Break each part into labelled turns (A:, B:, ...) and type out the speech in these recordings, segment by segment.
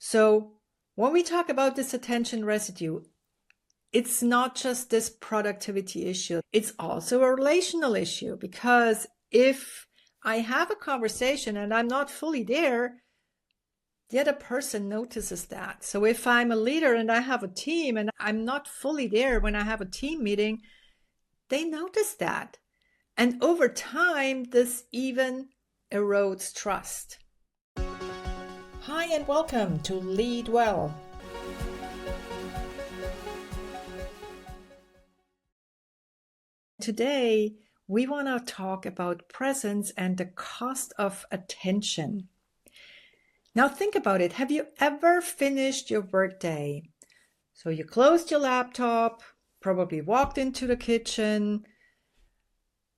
A: So when we talk about this attention residue, it's not just this productivity issue. It's also a relational issue, because if I have a conversation and I'm not fully there, the other person notices that. So if I'm a leader and I have a team and I'm not fully there when I have a team meeting, they notice that. And over time, this even erodes trust. Hi, and welcome to Lead Well. Today, we want to talk about presence and the cost of attention. Now think about it. Have you ever finished your workday? So you closed your laptop, probably walked into the kitchen,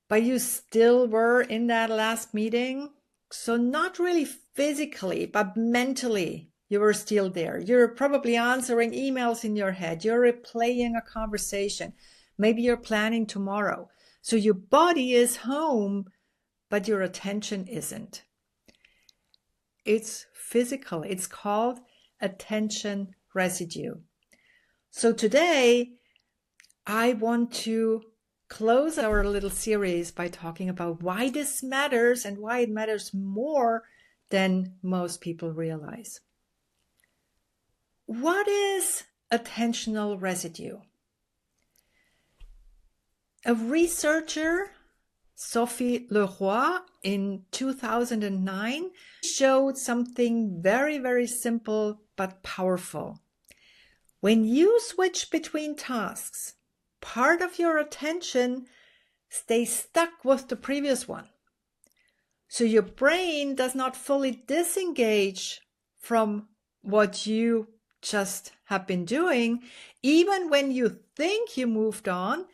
A: but you still were in that last meeting. So not really physically, but mentally, you were still there. You're probably answering emails in your head. You're replaying a conversation. Maybe you're planning tomorrow. So your body is home, but your attention isn't. It's physical. It's called attention residue. So today, I want to close our little series by talking about why this matters and why it matters more than most people realize. What is attentional residue? A researcher, Sophie Leroy, in 2009 showed something very, very simple but powerful. When you switch between tasks, part of your attention stays stuck with the previous one. So your brain does not fully disengage from what you just have been doing. Even when you think you moved on,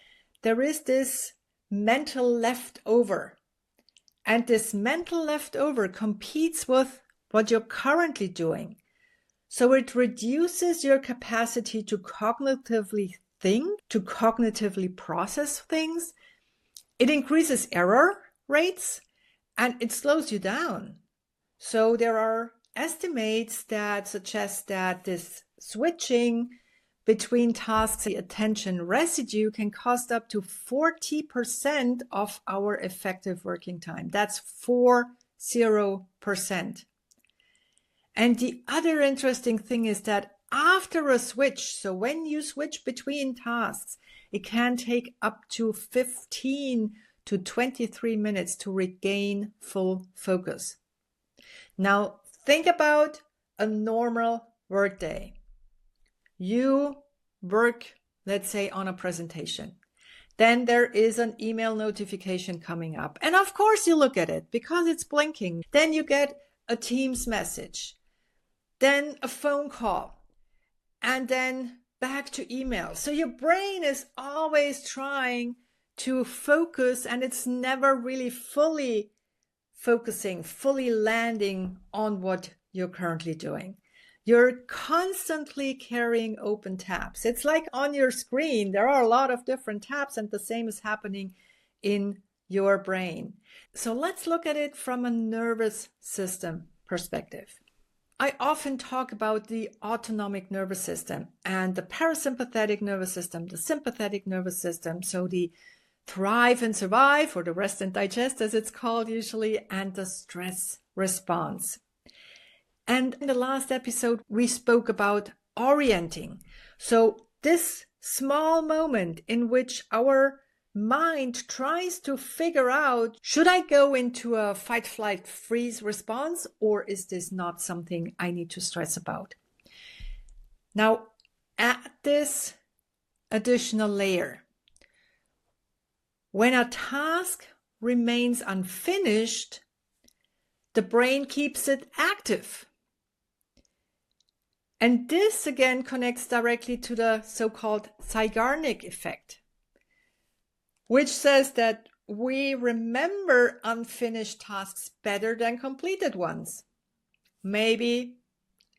A: there is this mental leftover. And this mental leftover competes with what you're currently doing. So it reduces your capacity to cognitively think, to cognitively process things. It increases error rates and it slows you down. So there are estimates that suggest that this switching between tasks, the attention residue, can cost up to 40% of our effective working time. That's 40%. And the other interesting thing is that after a switch, so when you switch between tasks, it can take up to 15 to 23 minutes to regain full focus. Now, think about a normal workday. You work, let's say, on a presentation. Then there is an email notification coming up. And of course you look at it because it's blinking. Then you get a Teams message, then a phone call, and then back to email. So your brain is always trying to focus, and it's never really fully focusing, fully landing on what you're currently doing. You're constantly carrying open tabs. It's like on your screen, there are a lot of different tabs, and the same is happening in your brain. So let's look at it from a nervous system perspective. I often talk about the autonomic nervous system and the parasympathetic nervous system, the sympathetic nervous system, so the thrive and survive, or the rest and digest as it's called usually, and the stress response. And in the last episode, we spoke about orienting. So this small moment in which our mind tries to figure out, should I go into a fight, flight, freeze response, or is this not something I need to stress about? Now, add this additional layer. When a task remains unfinished, the brain keeps it active. And this again connects directly to the so-called Zeigarnik effect, which says that we remember unfinished tasks better than completed ones. Maybe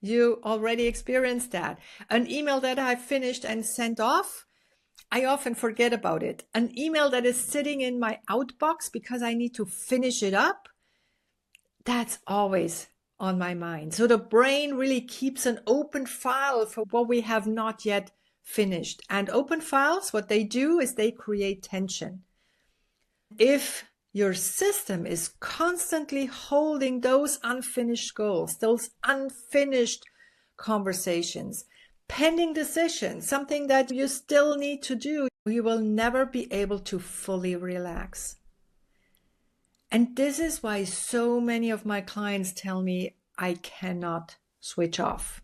A: you already experienced that. An email that I finished and sent off, I often forget about it. An email that is sitting in my outbox because I need to finish it up, that's always on my mind. So the brain really keeps an open file for what we have not yet finished. And open files, what they do is they create tension. If your system is constantly holding those unfinished goals, those unfinished conversations, pending decisions, something that you still need to do, you will never be able to fully relax. And this is why so many of my clients tell me I cannot switch off.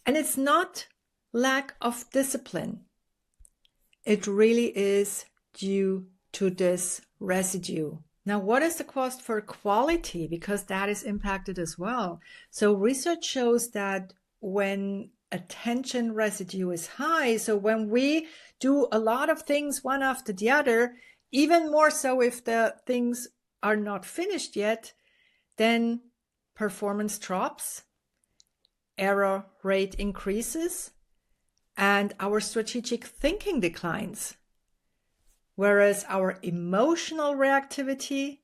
A: And it's not lack of discipline. It really is due to this residue. Now, what is the cost for quality? Because that is impacted as well. So research shows that when attention residue is high, so when we do a lot of things one after the other, even more so if the things are not finished yet, then performance drops, error rate increases, and our strategic thinking declines. Whereas our emotional reactivity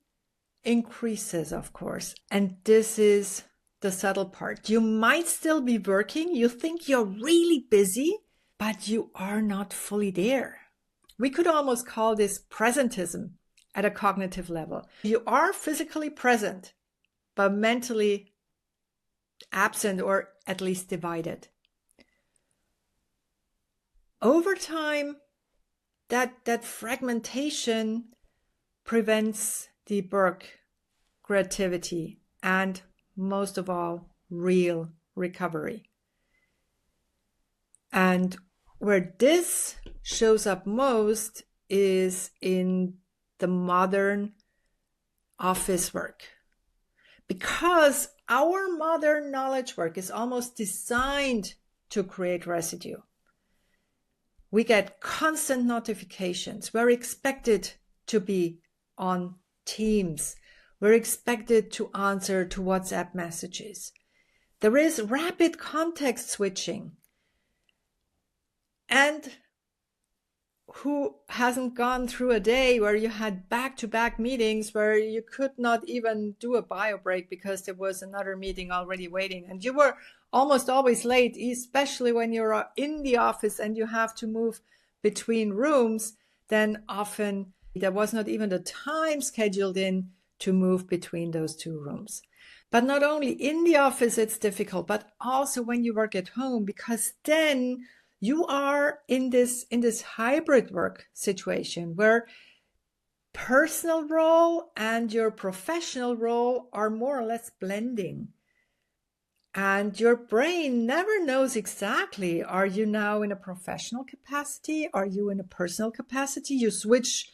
A: increases, of course. And this is the subtle part. You might still be working. You think you're really busy, but you are not fully there. We could almost call this presentism at a cognitive level. You are physically present, but mentally absent or at least divided. Over time, that fragmentation prevents the work creativity and most of all, real recovery. And where this shows up most is in the modern office work. Because our modern knowledge work is almost designed to create residue. We get constant notifications. We're expected to be on Teams. We're expected to answer to WhatsApp messages. There is rapid context switching. And who hasn't gone through a day where you had back-to-back meetings where you could not even do a bio break because there was another meeting already waiting and you were almost always late, especially when you're in the office and you have to move between rooms, then often there was not even the time scheduled in to move between those two rooms. But not only in the office it's difficult, but also when you work at home, because then you are in this hybrid work situation where personal role and your professional role are more or less blending. And your brain never knows exactly, are you now in a professional capacity? Are you in a personal capacity? You switch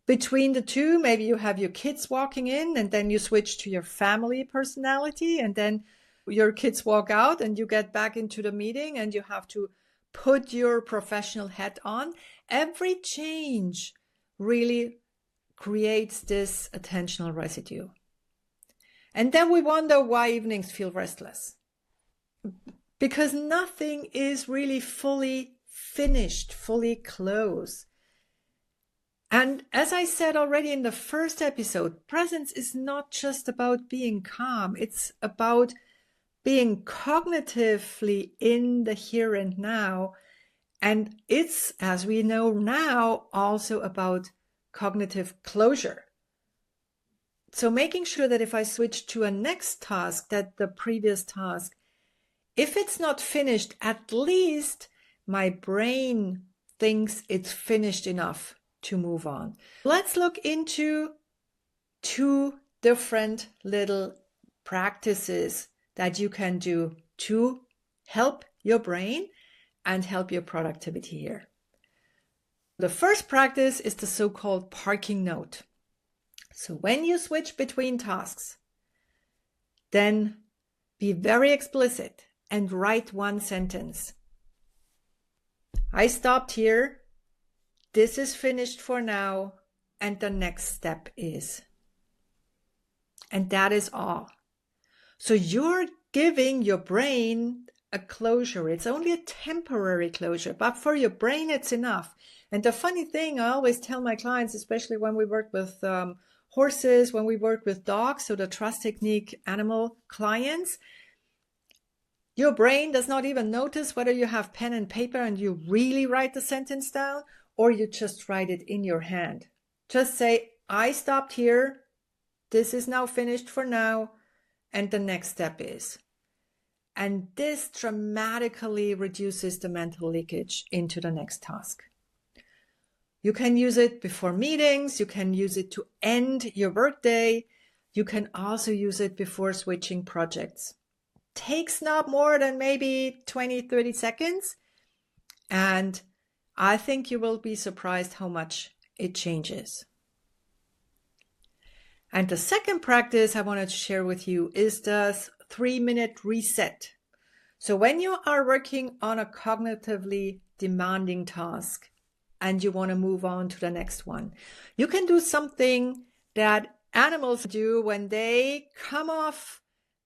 A: between the two. Maybe you have your kids walking in and then you switch to your family personality and then your kids walk out and you get back into the meeting and you have to put your professional hat on. Every change really creates this attentional residue. And then we wonder why evenings feel restless. Because nothing is really fully finished, fully closed. And as I said already in the first episode, presence is not just about being calm. It's about being cognitively in the here and now. And it's, as we know now, also about cognitive closure. So making sure that if I switch to a next task, that the previous task, if it's not finished, at least my brain thinks it's finished enough to move on. Let's look into two different little practices that you can do to help your brain and help your productivity here. The first practice is the so-called parking note. So when you switch between tasks, then be very explicit and write one sentence. I stopped here. This is finished for now. And the next step is. And that is all. So you're giving your brain a closure. It's only a temporary closure, but for your brain, it's enough. And the funny thing, I always tell my clients, especially when we work with horses, when we work with dogs, so the trust technique animal clients, your brain does not even notice whether you have pen and paper and you really write the sentence down or you just write it in your hand. Just say, I stopped here. This is now finished for now. And the next step is. And this dramatically reduces the mental leakage into the next task. You can use it before meetings. You can use it to end your workday. You can also use it before switching projects. Takes not more than maybe 20-30 seconds. And I think you will be surprised how much it changes. And the second practice I wanted to share with you is the 3-minute reset. So when you are working on a cognitively demanding task and you want to move on to the next one, you can do something that animals do when they come off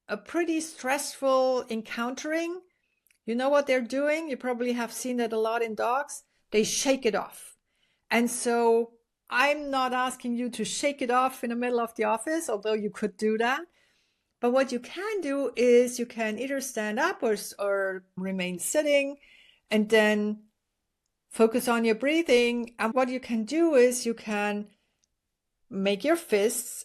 A: a pretty stressful encountering. You know what they're doing? You probably have seen that a lot in dogs. They shake it off. And so I'm not asking you to shake it off in the middle of the office, although you could do that. But what you can do is you can either stand up or remain sitting and then focus on your breathing. And what you can do is you can make your fists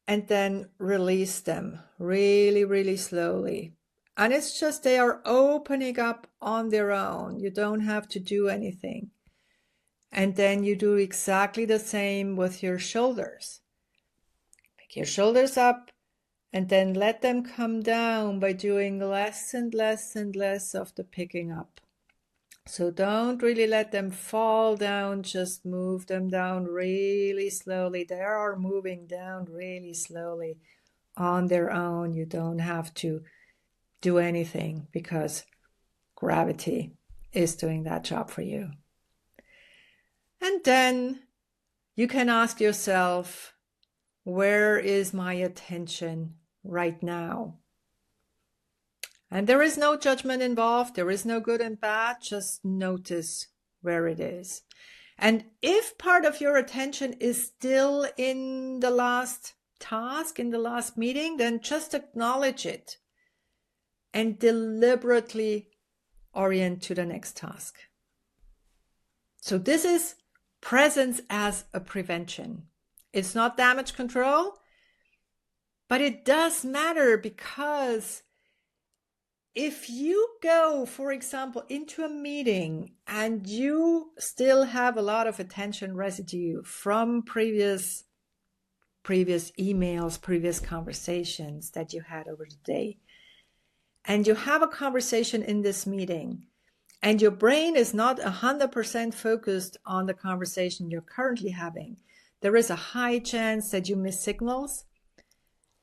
A: and then release them really, really slowly. And it's just they are opening up on their own. You don't have to do anything. And then you do exactly the same with your shoulders. Pick your shoulders up and then let them come down by doing less and less and less of the picking up. So don't really let them fall down, just move them down really slowly. They are moving down really slowly on their own. You don't have to do anything because gravity is doing that job for you. And then you can ask yourself, where is my attention right now? And there is no judgment involved. There is no good and bad. Just notice where it is. And if part of your attention is still in the last task, in the last meeting, then just acknowledge it and deliberately orient to the next task. So this is presence as a prevention. It's not damage control, but it does matter because if you go, for example, into a meeting and you still have a lot of attention residue from previous emails, previous conversations that you had over the day, and you have a conversation in this meeting, and your brain is not 100% focused on the conversation you're currently having, there is a high chance that you miss signals,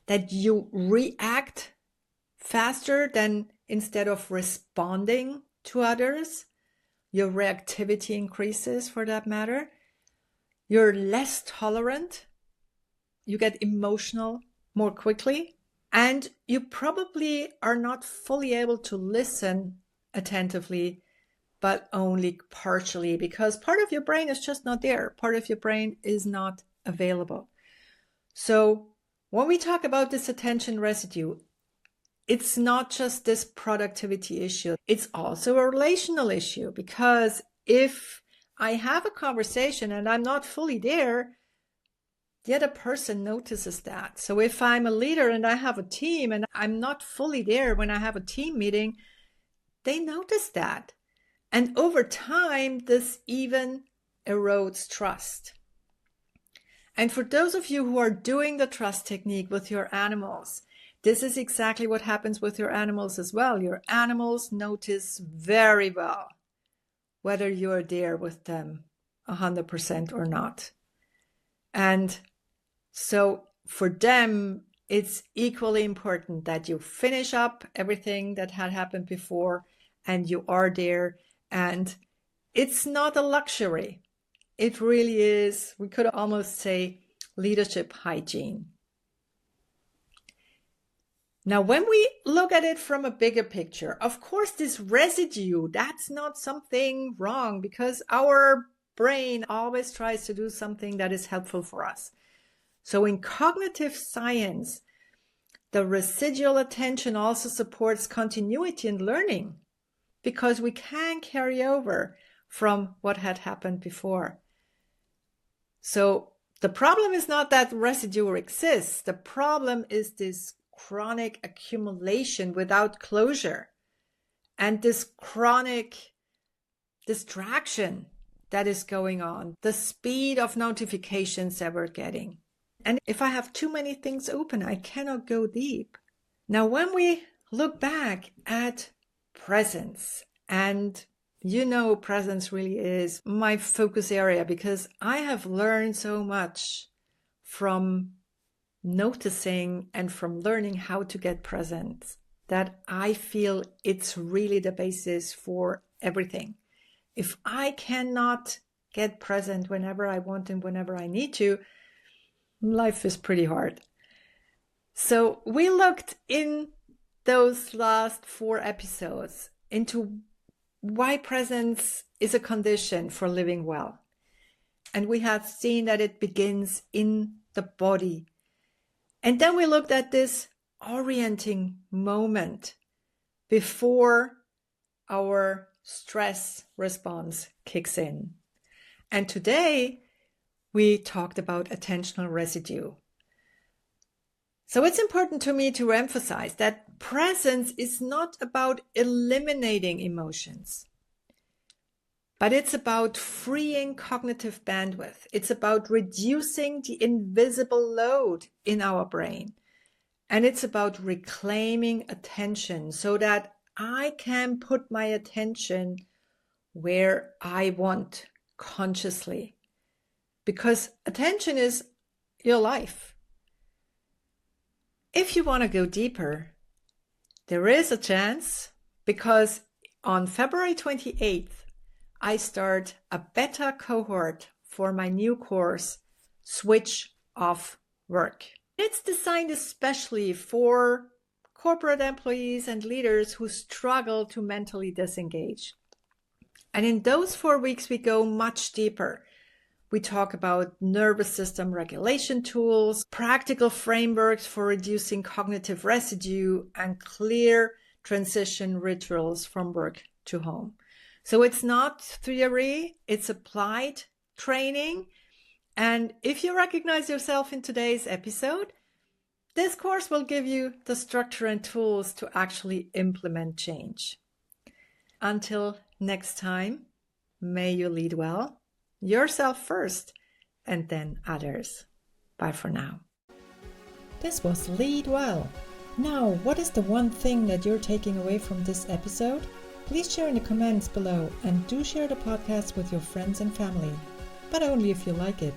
A: that you react faster than instead of responding to others. Your reactivity increases, for that matter. You're less tolerant. You get emotional more quickly. And you probably are not fully able to listen attentively, but only partially, because part of your brain is just not there. Part of your brain is not available. So when we talk about this attention residue, it's not just this productivity issue. It's also a relational issue, because if I have a conversation and I'm not fully there, the other person notices that. So if I'm a leader and I have a team and I'm not fully there when I have a team meeting, they notice that. And over time, this even erodes trust. And for those of you who are doing the trust technique with your animals, this is exactly what happens with your animals as well. Your animals notice very well whether you're there with them 100% or not. And so for them, it's equally important that you finish up everything that had happened before and you are there. And it's not a luxury. It really is, we could almost say, leadership hygiene. Now, when we look at it from a bigger picture, of course, this residue, that's not something wrong, because our brain always tries to do something that is helpful for us. So in cognitive science, the residual attention also supports continuity in learning because we can carry over from what had happened before. So the problem is not that residue exists. The problem is this chronic accumulation without closure and this chronic distraction that is going on, the speed of notifications that we're getting. And if I have too many things open, I cannot go deep. Now, when we look back at presence, and presence really is my focus area because I have learned so much from noticing and from learning how to get present that I feel it's really the basis for everything. If I cannot get present whenever I want and whenever I need to, life is pretty hard. So we looked in those last 4 episodes into why presence is a condition for living well. And we have seen that it begins in the body. And then we looked at this orienting moment before our stress response kicks in. And today, we talked about attentional residue. So it's important to me to emphasize that presence is not about eliminating emotions, but it's about freeing cognitive bandwidth. It's about reducing the invisible load in our brain. And it's about reclaiming attention so that I can put my attention where I want consciously. Because attention is your life. If you want to go deeper, there is a chance because on February 28th, I start a beta cohort for my new course, Switch Off Work. It's designed especially for corporate employees and leaders who struggle to mentally disengage. And in those 4 weeks, we go much deeper. We talk about nervous system regulation tools, practical frameworks for reducing cognitive residue, and clear transition rituals from work to home. So it's not theory, it's applied training. And if you recognize yourself in today's episode, this course will give you the structure and tools to actually implement change. Until next time, may you lead well. Yourself first, and then others. Bye for now. This was Lead Well. Now, what is the one thing that you're taking away from this episode? Please share in the comments below and do share the podcast with your friends and family, but only if you like it.